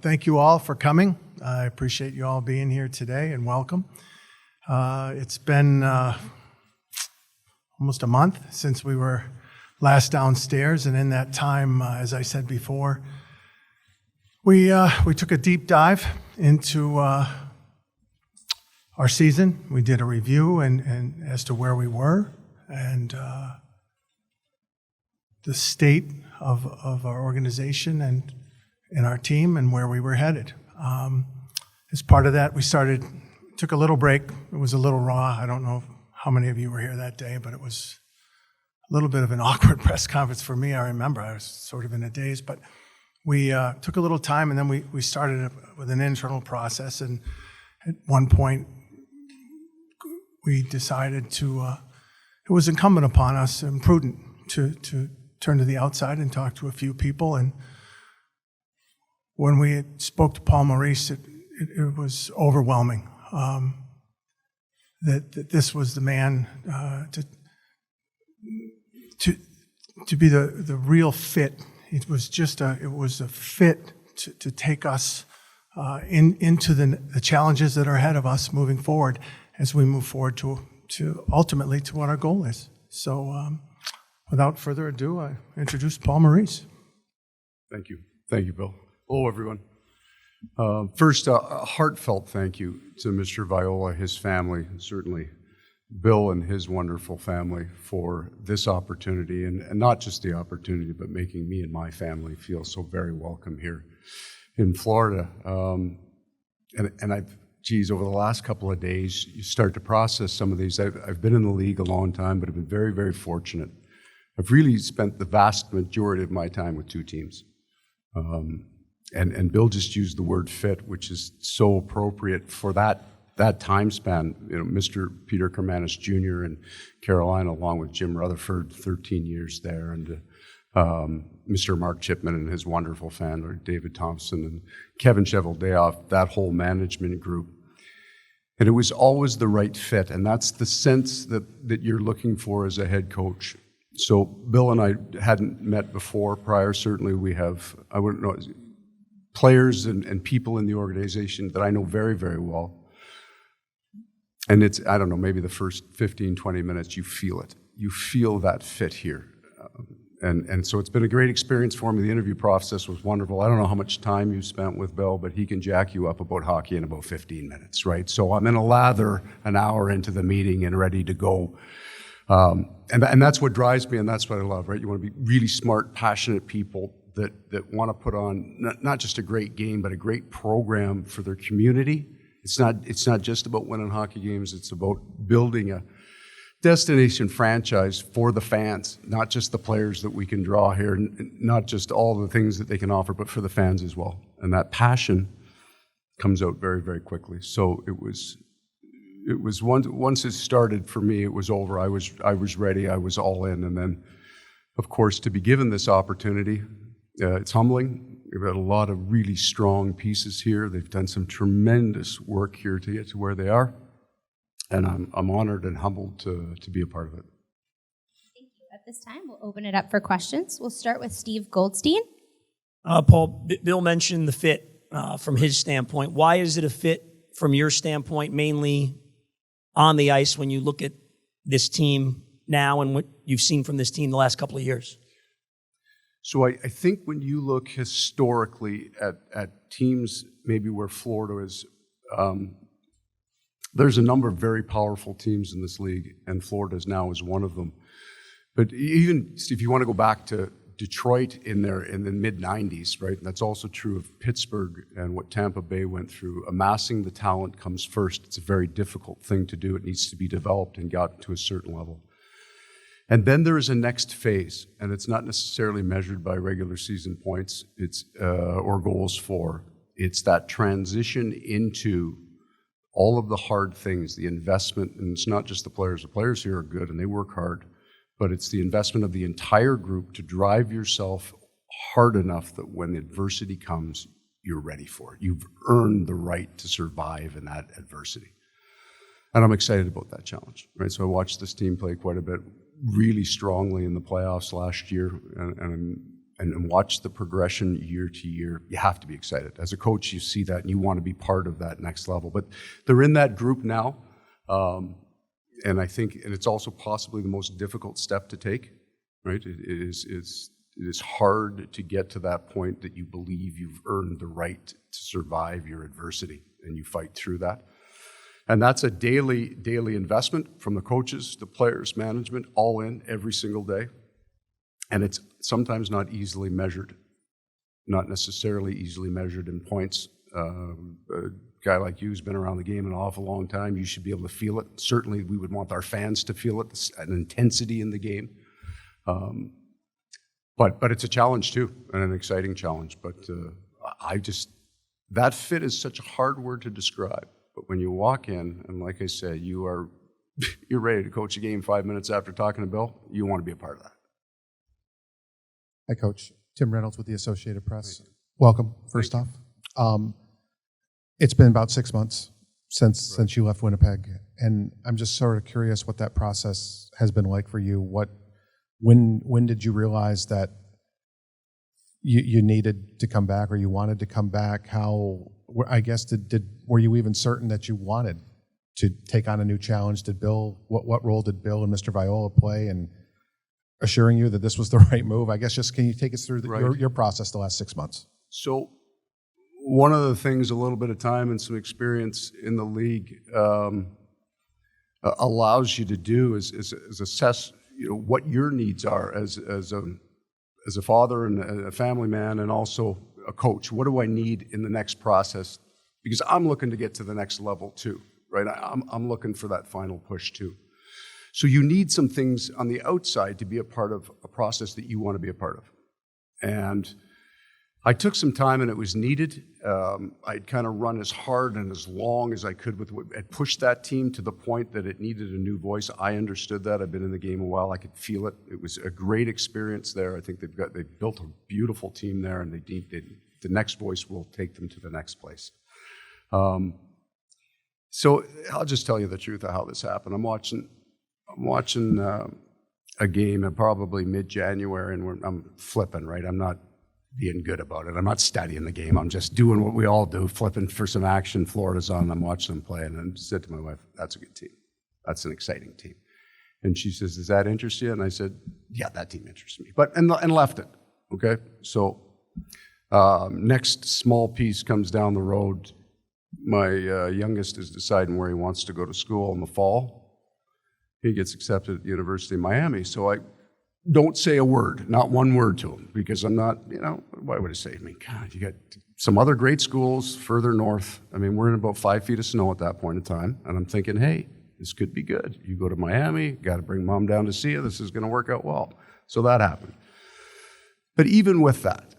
thank you all for coming. I appreciate you all being here today, and welcome. It's been almost a month since we were last downstairs, and in that time, as I said before, we took a deep dive into our season. We did a review and as to where we were and the state of our organization and our team and where we were headed. As part of that, we took a little break. It was a little raw. I don't know how many of you were here that day, but it was a little bit of an awkward press conference for me. I remember I was sort of in a daze, but we took a little time, and then we started with an internal process, and at one point we decided it was incumbent upon us and prudent to turn to the outside and talk to a few people. And when we spoke to Paul Maurice, it was overwhelming that this was the man to be the real fit. It was a fit to take us into the challenges that are ahead of us moving forward as we move forward to ultimately to what our goal is. So without further ado, I introduce Paul Maurice. Thank you. Thank you, Bill. Hello, everyone. First, a heartfelt thank you to Mr. Viola, his family, and certainly Bill and his wonderful family for this opportunity, and not just the opportunity, but making me and my family feel so very welcome here in Florida. Over the last couple of days, you start to process some of these. I've been in the league a long time, but I've been very, very fortunate. I've really spent the vast majority of my time with two teams. And Bill just used the word fit, which is so appropriate for that time span. You know, Mr. Peter Kermanis Jr. in Carolina, along with Jim Rutherford, 13 years there, and Mr. Mark Chipman and his wonderful family, David Thompson and Kevin Cheveldayoff, that whole management group. And it was always the right fit, and that's the sense that you're looking for as a head coach. So Bill and I hadn't met before prior. Certainly we have, I wouldn't know, players and people in the organization that I know very, very well. And it's, I don't know, maybe the first 15, 20 minutes, you feel it. You feel that fit here. And so it's been a great experience for me. The interview process was wonderful. I don't know how much time you spent with Bill, but he can jack you up about hockey in about 15 minutes, right? So I'm in a lather an hour into the meeting and ready to go. And that's what drives me, and that's what I love, right? You want to be really smart, passionate people that want to put on not just a great game, but a great program for their community. It's not just about winning hockey games. It's about building a destination franchise for the fans, not just the players that we can draw here, not just all the things that they can offer, but for the fans as well. And that passion comes out very, very quickly. So it was once it started for me, it was over. I was ready. I was all in. And then, of course, to be given this opportunity, it's humbling. We've got a lot of really strong pieces here. They've done some tremendous work here to get to where they are. And I'm honored and humbled to be a part of it. Thank you. At this time, we'll open it up for questions. We'll start with Steve Goldstein. Paul, Bill mentioned the fit from his standpoint. Why is it a fit from your standpoint, mainly on the ice, when you look at this team now and what you've seen from this team the last couple of years? So I think when you look historically at teams maybe where Florida is, there's a number of very powerful teams in this league, and Florida's now is one of them. But even if you want to go back to Detroit in the mid-'90s, right? And that's also true of Pittsburgh and what Tampa Bay went through. Amassing the talent comes first. It's a very difficult thing to do. It needs to be developed and got to a certain level. And then there is a next phase, and it's not necessarily measured by regular season points or goals for. It's that transition into all of the hard things, the investment, and it's not just the players. The players here are good and they work hard, but it's the investment of the entire group to drive yourself hard enough that when adversity comes, you're ready for it. You've earned the right to survive in that adversity. And I'm excited about that challenge, right? So I watched this team play quite a bit, really strongly in the playoffs last year, and and watch the progression year to year, you have to be excited. As a coach, you see that and you want to be part of that next level. But they're in that group now, and I think, and it's also possibly the most difficult step to take, right? It is hard to get to that point that you believe you've earned the right to survive your adversity, and you fight through that. And that's a daily investment from the coaches, the players, management, all in every single day. And it's sometimes not easily measured, not necessarily easily measured in points. A guy like you who's been around the game an awful long time, you should be able to feel it. Certainly, we would want our fans to feel it, an intensity in the game. But it's a challenge too, and an exciting challenge. But that fit is such a hard word to describe. But when you walk in, and like I said, you're ready to coach a game 5 minutes after talking to Bill, you want to be a part of that. Hi, Coach. Tim Reynolds with the Associated Press. Welcome, first off. It's been about 6 months since you left Winnipeg, and I'm just sort of curious what that process has been like for you. When did you realize that you needed to come back, or you wanted to come back? How, I guess, were you even certain that you wanted to take on a new challenge? What role did Bill and Mr. Viola play in assuring you that this was the right move? I guess just can you take us through your process the last 6 months? So one of the things, a little bit of time and some experience in the league allows you to do is assess what your needs are as a father and a family man, and also a coach. What do I need in the next process? Because I'm looking to get to the next level too, right? I'm looking for that final push too. So you need some things on the outside to be a part of a process that you want to be a part of. And I took some time, and it was needed. I'd kind of run as hard and as long as I could I'd pushed that team to the point that it needed a new voice. I understood that. I've been in the game a while. I could feel it. It was a great experience there. I think they've built a beautiful team there, and the next voice will take them to the next place. So I'll just tell you the truth of how this happened. I'm watching a game at probably mid-January, and I'm flipping, right? I'm not being good about it. I'm not studying the game. I'm just doing what we all do, flipping for some action. Florida's on, I'm watching them play, and I said to my wife, that's a good team. That's an exciting team. And she says, does that interest you? And I said, yeah, that team interests me. And left it, okay? So next small piece comes down the road. My youngest is deciding where he wants to go to school in the fall. He gets accepted at the University of Miami. So I don't say a word, not one word to him, because I'm not, why would I say? I mean, God, you got some other great schools further north. I mean, we're in about 5 feet of snow at that point in time. And I'm thinking, hey, this could be good. You go to Miami, got to bring mom down to see you. This is going to work out well. So that happened. But even with that,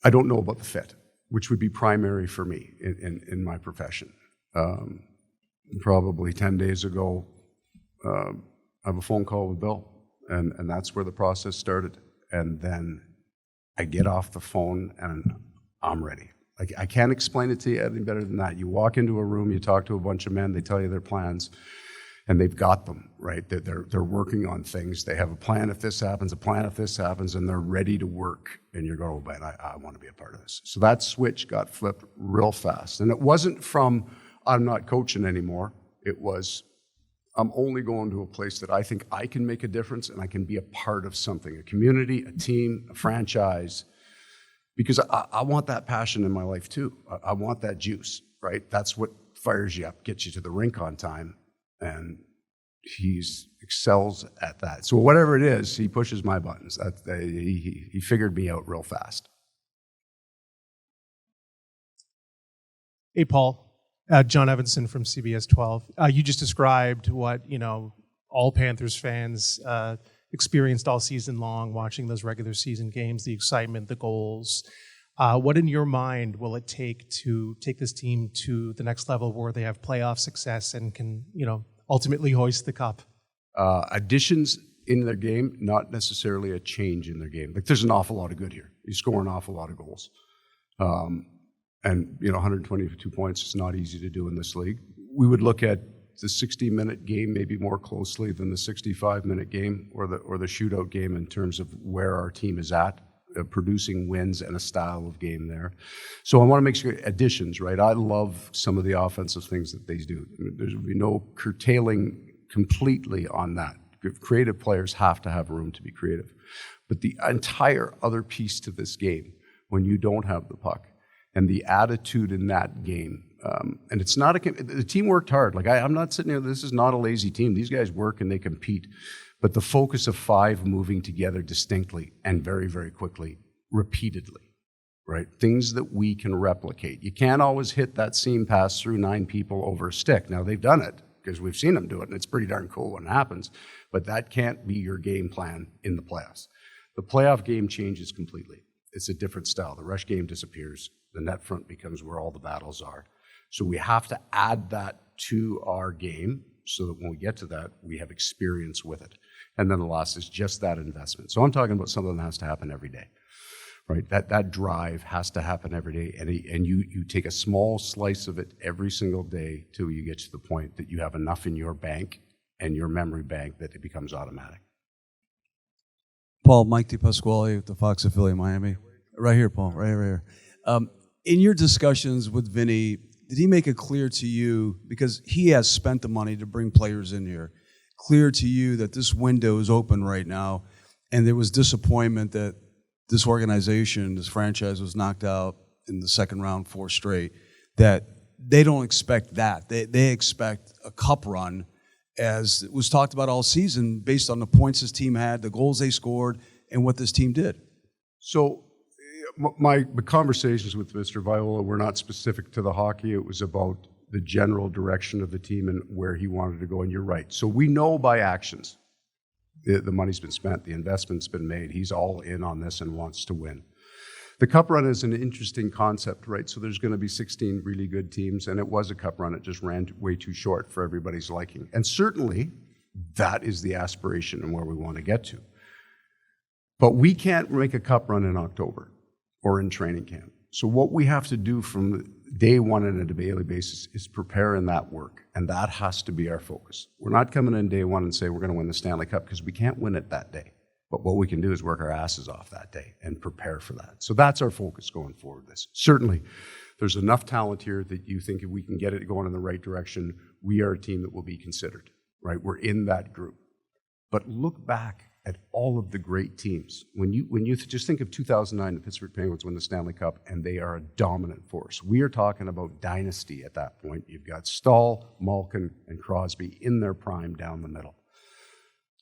I don't know about the fit, which would be primary for me in my profession. Probably 10 days ago, I have a phone call with Bill, and that's where the process started. And then I get off the phone, and I'm ready. I can't explain it to you any better than that. You walk into a room, you talk to a bunch of men, they tell you their plans, and they've got them, right? They're working on things. They have a plan if this happens, a plan if this happens, and they're ready to work. And you're going, oh, man, I want to be a part of this. So that switch got flipped real fast. And it wasn't from, I'm not coaching anymore. It was, I'm only going to a place that I think I can make a difference and I can be a part of something, a community, a team, a franchise, because I want that passion in my life too. I want that juice, right? That's what fires you up, gets you to the rink on time, and he excels at that. So whatever it is, he pushes my buttons. He figured me out real fast. Hey, Paul. John Evanson from CBS 12. You just described what, all Panthers fans experienced all season long, watching those regular season games, the excitement, the goals. What in your mind will it take to take this team to the next level where they have playoff success and can, ultimately hoist the cup? Additions in their game, not necessarily a change in their game. Like, there's an awful lot of good here. You score an awful lot of goals. And 122 points is not easy to do in this league. We would look at the 60-minute game maybe more closely than the 65-minute game or the shootout game in terms of where our team is at producing wins and a style of game there. So I want to make sure additions, right? I love some of the offensive things that they do. There's be no curtailing completely on that. Creative players have to have room to be creative. But the entire other piece to this game, when you don't have the puck, and the attitude in that game, and it's not the team worked hard. Like I'm not sitting here, this is not a lazy team. These guys work and they compete. But the focus of 5 moving together distinctly and very, very quickly, repeatedly, right? Things that we can replicate. You can't always hit that seam pass through 9 people over a stick. Now, they've done it because we've seen them do it, and it's pretty darn cool when it happens. But that can't be your game plan in the playoffs. The playoff game changes completely. It's a different style. The rush game disappears. The net front becomes where all the battles are. So we have to add that to our game so that when we get to that, we have experience with it. And then the last is just that investment. So I'm talking about something that has to happen every day, right? That drive has to happen every day. And you take a small slice of it every single day till you get to the point that you have enough in your bank and your memory bank that it becomes automatic. Paul, Mike DePasquale with the Fox affiliate Miami. Right here, Paul, right here. In your discussions with Vinny, did he make it clear to you, because he has spent the money to bring players in here, clear to you that this window is open right now, and there was disappointment that this organization, this franchise was knocked out in the second round 4 straight, that they don't expect that. They expect a cup run, as it was talked about all season, based on the points this team had, the goals they scored, and what this team did. So my conversations with Mr. Viola were not specific to the hockey. It was about the general direction of the team and where he wanted to go, and you're right. So we know by actions the money's been spent, the investment's been made. He's all in on this and wants to win. The cup run is an interesting concept, right? So there's going to be 16 really good teams, and it was a cup run. It just ran way too short for everybody's liking. And certainly that is the aspiration and where we want to get to. But we can't make a cup run in October or in training camp. So what we have to do from day one on a daily basis is prepare in that work, and that has to be our focus. We're not coming in day one and say we're going to win the Stanley Cup, because we can't win it that day. But what we can do is work our asses off that day and prepare for that. So that's our focus going forward. Certainly, there's enough talent here that you think if we can get it going in the right direction, we are a team that will be considered, right? We're in that group. But look back at all of the great teams. When you just think of 2009, the Pittsburgh Penguins win the Stanley Cup, and they are a dominant force. We are talking about dynasty at that point. You've got Stahl, Malkin, and Crosby in their prime down the middle.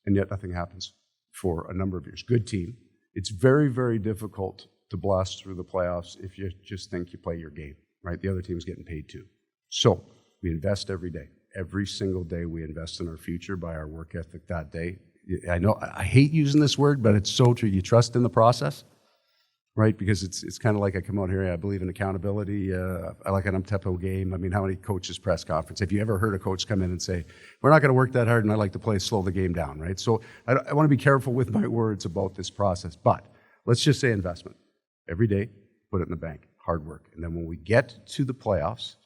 And yet nothing happens for a number of years. Good team. It's very, very difficult to blast through the playoffs if you just think you play your game, right? The other team's getting paid too. So we invest every day. Every single day we invest in our future by our work ethic that day. I know I hate using this word, but it's so true. You trust in the process, right? Because it's kind of like I come out here, I believe in accountability. I like an up-tempo game. I mean, how many coaches press conference? Have you ever heard a coach come in and say, we're not going to work that hard and I like to slow the game down, right? So I want to be careful with my words about this process, but let's just say investment. Every day, put it in the bank, hard work. And then when we get to the playoffs,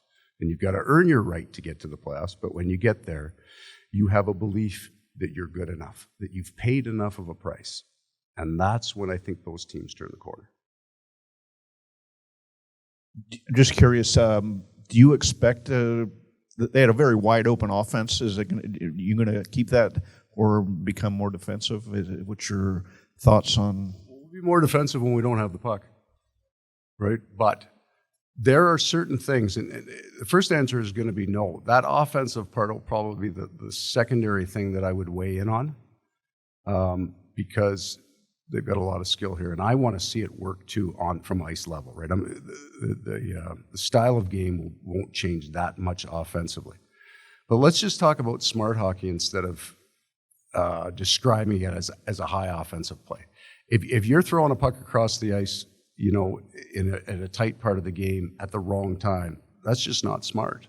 and you've got to earn your right to get to the playoffs, but when you get there, you have a belief that you're good enough, that you've paid enough of a price. And that's when I think those teams turn the corner. Just curious, do you expect they had a very wide open offense? Are you going to keep that or become more defensive? What's your thoughts on? We'll be more defensive when we don't have the puck, right? But there are certain things, and the first answer is going to be no. That offensive part will probably be the secondary thing that I would weigh in on, because they've got a lot of skill here, and I want to see it work too from ice level, right? The style of game won't change that much offensively. But let's just talk about smart hockey instead of describing it as a high offensive play. If you're throwing a puck across the ice, you know, in a tight part of the game at the wrong time, that's just not smart.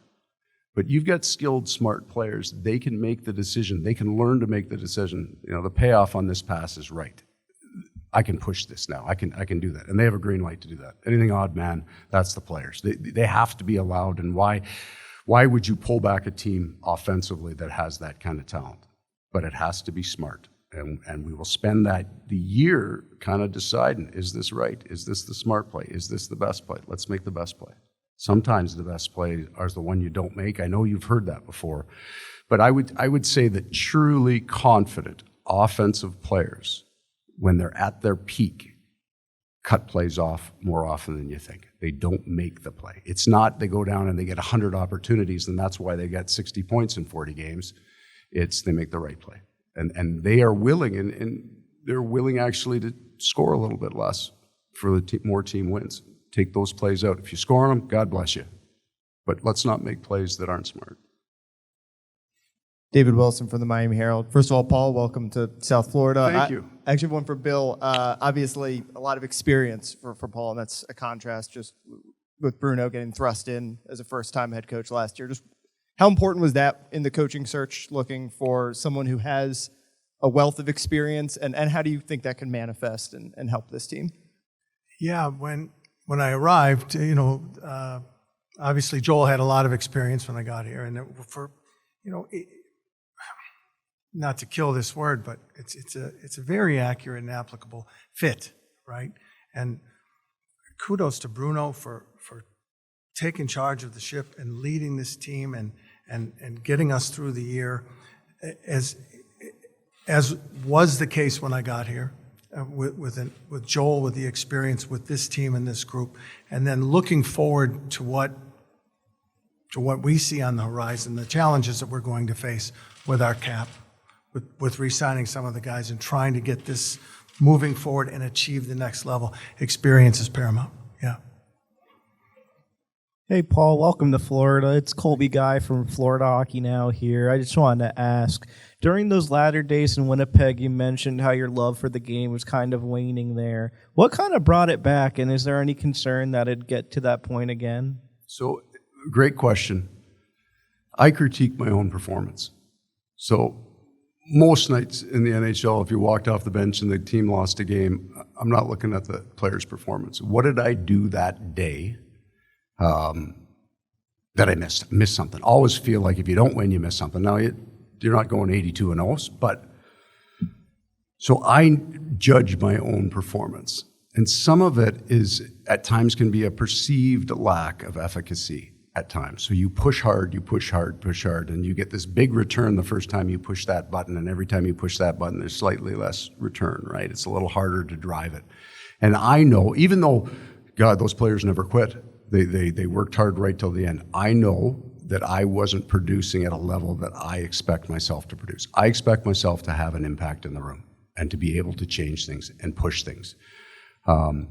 But you've got skilled, smart players. They can make the decision. They can learn to make the decision. You know, the payoff on this pass is right. I can push this now. I can do that. And they have a green light to do that. Anything odd man, that's the players. They have to be allowed. And why would you pull back a team offensively that has that kind of talent? But it has to be smart. And we will spend the year kind of deciding, is this right? Is this the smart play? Is this the best play? Let's make the best play. Sometimes the best play is the one you don't make. I know you've heard that before. But I would say that truly confident offensive players, when they're at their peak, cut plays off more often than you think. They don't make the play. It's not they go down and they get 100 opportunities, and that's why they got 60 points in 40 games. It's they make the right play. And they are willing, and they're willing actually to score a little bit less for the more team wins. Take those plays out. If you score on them, God bless you. But let's not make plays that aren't smart. David Wilson from the Miami Herald. First of all, Paul, welcome to South Florida. Thank you. I actually have one for Bill. Obviously, a lot of experience for Paul, and that's a contrast just with Bruno getting thrust in as a first-time head coach last year. Just how important was that in the coaching search, looking for someone who has a wealth of experience, and how do you think that can manifest and help this team? Yeah, when I arrived, obviously Joel had a lot of experience when I got here, and not to kill this word, but it's a very accurate and applicable fit, right? And kudos to Bruno for taking charge of the ship and leading this team and getting us through the year, as was the case when I got here, with Joel, with the experience with this team and this group, and then looking forward to what we see on the horizon, the challenges that we're going to face with our cap, with re-signing some of the guys and trying to get this moving forward and achieve the next level. Experience is paramount. Yeah. Hey, Paul, welcome to Florida. It's Colby Guy from Florida Hockey Now here. I just wanted to ask, during those latter days in Winnipeg, you mentioned how your love for the game was kind of waning there. What kind of brought it back, and is there any concern that it'd get to that point again? So, great question. I critique my own performance. So, most nights in the NHL, if you walked off the bench and the team lost a game, I'm not looking at the player's performance. What did I do that day that I missed something? Always feel like if you don't win, you miss something. Now, you're not going 82-0, but so I judge my own performance. And some of it is, at times, can be a perceived lack of efficacy at times. So you push hard, and you get this big return the first time you push that button, and every time you push that button, there's slightly less return, right? It's a little harder to drive it. And I know, even though, God, those players never quit, they worked hard right till the end. I know that I wasn't producing at a level that I expect myself to produce. I expect myself to have an impact in the room and to be able to change things and push things. And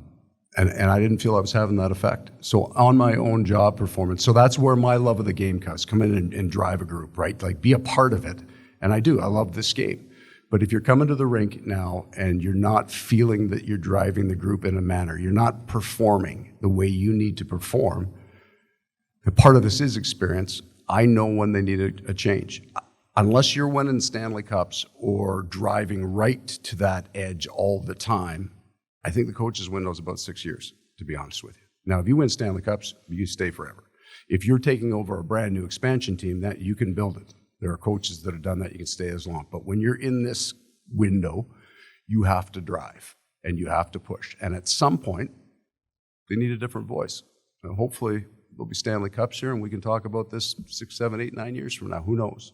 I didn't feel I was having that effect. So on my own job performance, so that's where my love of the game comes. Come in and drive a group, right? Like, be a part of it. And I do. I love this game. But if you're coming to the rink now and you're not feeling that you're driving the group in a manner, you're not performing the way you need to perform, the part of this is experience. I know when they need a change. Unless you're winning Stanley Cups or driving right to that edge all the time, I think the coach's window is about 6 years, to be honest with you. Now, if you win Stanley Cups, you stay forever. If you're taking over a brand new expansion team, that you can build it. There are coaches that have done that. You can stay as long. But when you're in this window, you have to drive and you have to push. And at some point, they need a different voice. And hopefully, there'll be Stanley Cups here, and we can talk about this 6, 7, 8, 9 years from now. Who knows?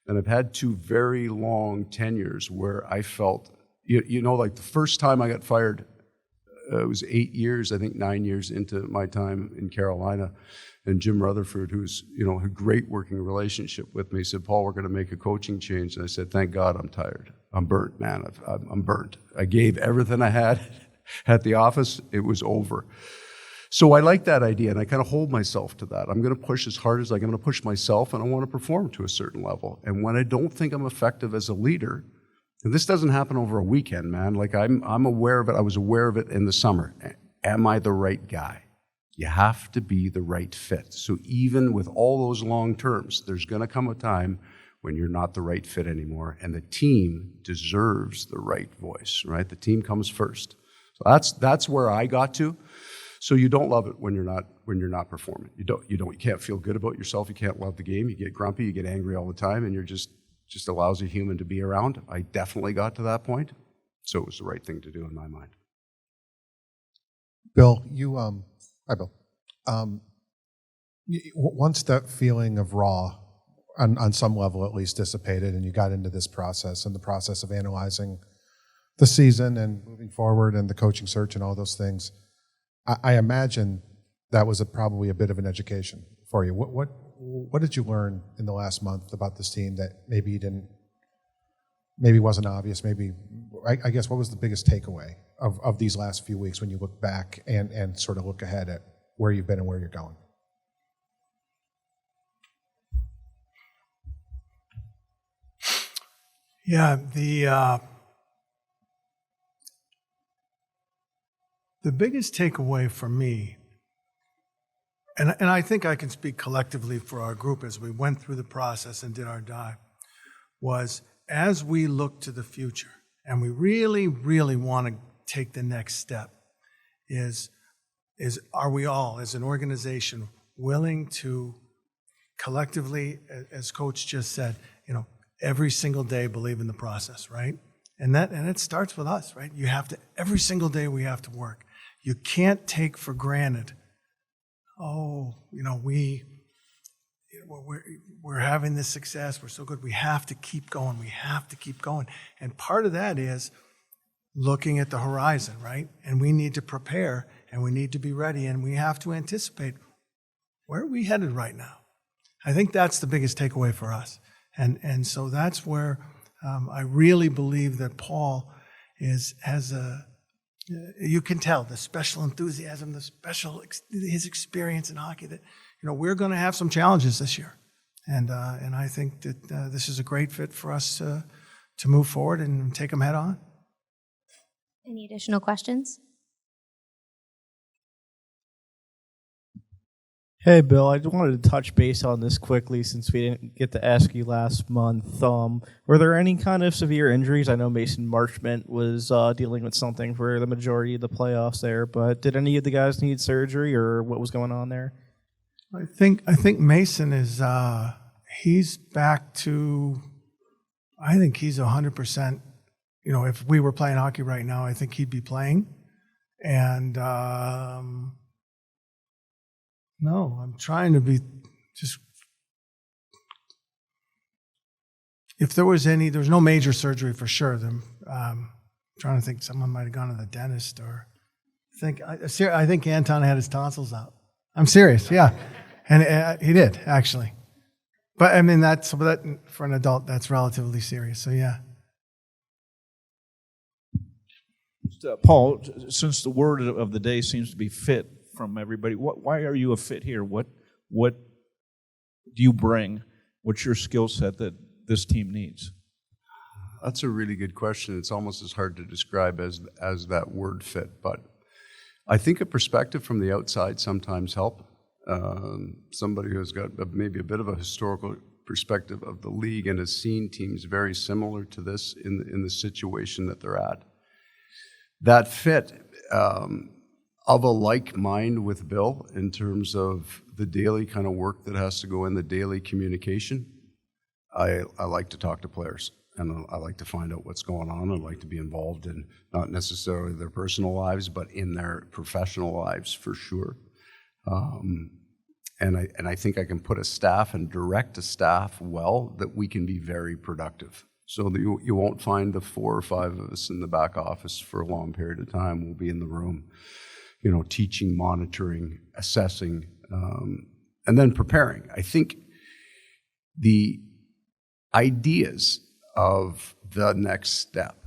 And I've had 2 very long tenures where I felt, like the first time I got fired, it was 8 years, I think 9 years into my time in Carolina. And Jim Rutherford, who's, had a great working relationship with me, said, Paul, we're going to make a coaching change. And I said, thank God, I'm tired. I'm burnt, man. I'm burnt. I gave everything I had at the office. It was over. So I like that idea, and I kind of hold myself to that. I'm going to push as hard as I'm going to push myself, and I want to perform to a certain level. And when I don't think I'm effective as a leader, and this doesn't happen over a weekend, man. Like, I'm aware of it. I was aware of it in the summer. Am I the right guy? You have to be the right fit. So even with all those long terms, there's going to come a time when you're not the right fit anymore, and the team deserves the right voice, right? The team comes first. So that's where I got to. So you don't love it when you're not performing. You can't feel good about yourself. You can't love the game. You get grumpy. You get angry all the time, and you're just just a lousy human to be around. I definitely got to that point, so it was the right thing to do in my mind. Bill, hi Bill. Once that feeling of raw, on some level at least, dissipated, and you got into this process and the process of analyzing the season and moving forward and the coaching search and all those things, I imagine that was probably a bit of an education for you. What did you learn in the last month about this team that maybe you didn't, maybe wasn't obvious? Maybe, I guess, what was the biggest takeaway of these last few weeks when you look back and sort of look ahead at where you've been and where you're going? Yeah, the biggest takeaway for me, and I think I can speak collectively for our group as we went through the process and did our dive, was as we look to the future and we really, really want to take the next step, is are we all, as an organization, willing to collectively, as Coach just said, every single day believe in the process, right? And it starts with us, right? You have to, every single day we have to work. You can't take for granted, we're having this success, we're so good, we have to keep going, we have to keep going. And part of that is looking at the horizon, right? And we need to prepare, and we need to be ready, and we have to anticipate, where are we headed right now? I think that's the biggest takeaway for us. And so that's where I really believe that Paul has you can tell the special enthusiasm, his experience in hockey, that we're going to have some challenges this year, and I think that this is a great fit for us to move forward and take them head on. Any additional questions? Hey, Bill, I just wanted to touch base on this quickly since we didn't get to ask you last month. Were there any kind of severe injuries? I know Mason Marchment was dealing with something for the majority of the playoffs there, but did any of the guys need surgery, or what was going on there? I think Mason is he's back to, I think he's 100%. If we were playing hockey right now, I think he'd be playing. And no, I'm trying to be just, if there's no major surgery for sure. Then trying to think, someone might have gone to the dentist, or I think Anton had his tonsils out. I'm serious, yeah. And he did, actually. But I mean, that for an adult, that's relatively serious, so yeah. Paul, since the word of the day seems to be fit from everybody, why are you a fit here? What do you bring? What's your skill set that this team needs? That's a really good question. It's almost as hard to describe as that word fit, but I think a perspective from the outside sometimes help. Somebody who's got maybe a bit of a historical perspective of the league and has seen teams very similar to this in the situation that they're at. That fit of a like mind with Bill in terms of the daily kind of work that has to go in, the daily communication. I like to talk to players, and I like to find out what's going on. I like to be involved in not necessarily their personal lives, but in their professional lives for sure. And I think I can put a staff and direct a staff well that we can be very productive. So that you won't find the 4 or 5 of us in the back office for a long period of time. We'll be in the room, teaching, monitoring, assessing, and then preparing. I think the ideas of the next step,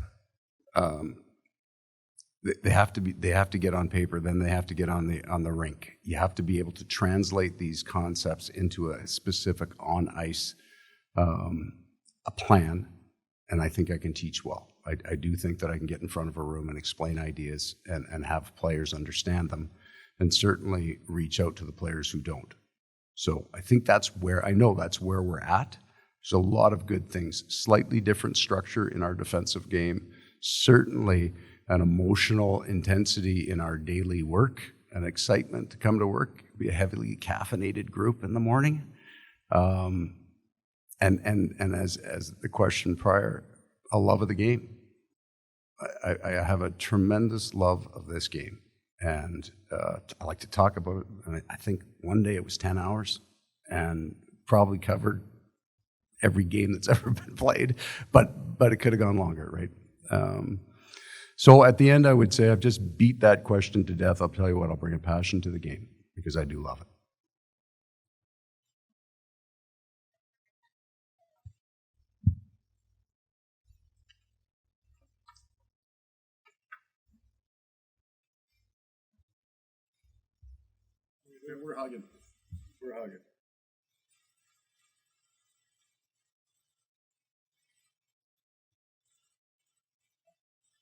they have to get on paper, then they have to get on the rink. You have to be able to translate these concepts into a specific on ice a plan, and I think I can teach well. I do think that I can get in front of a room and explain ideas and have players understand them, and certainly reach out to the players who don't. So I think that's where we're at. There's a lot of good things. Slightly different structure in our defensive game. Certainly an emotional intensity in our daily work, an excitement to come to work, be a heavily caffeinated group in the morning. And as the question prior, a love of the game. I have a tremendous love of this game, and I like to talk about it. And I think one day it was 10 hours, and probably covered every game that's ever been played. But it could have gone longer, right? So at the end, I would say I've just beat that question to death. I'll tell you what, I'll bring a passion to the game because I do love it. We're hugging. We're hugging.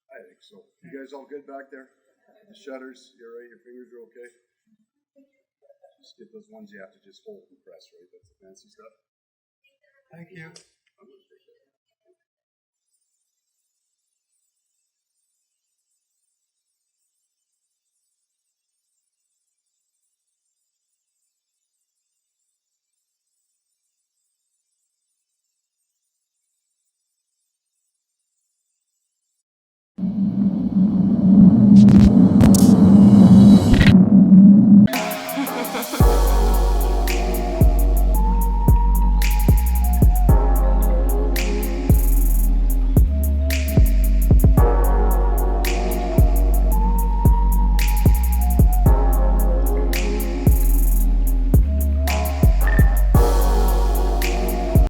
I think so. You guys all good back there? The shutters, you're right, your fingers are okay? Just get those ones you have to just hold and press, right? That's the fancy stuff. Thank you.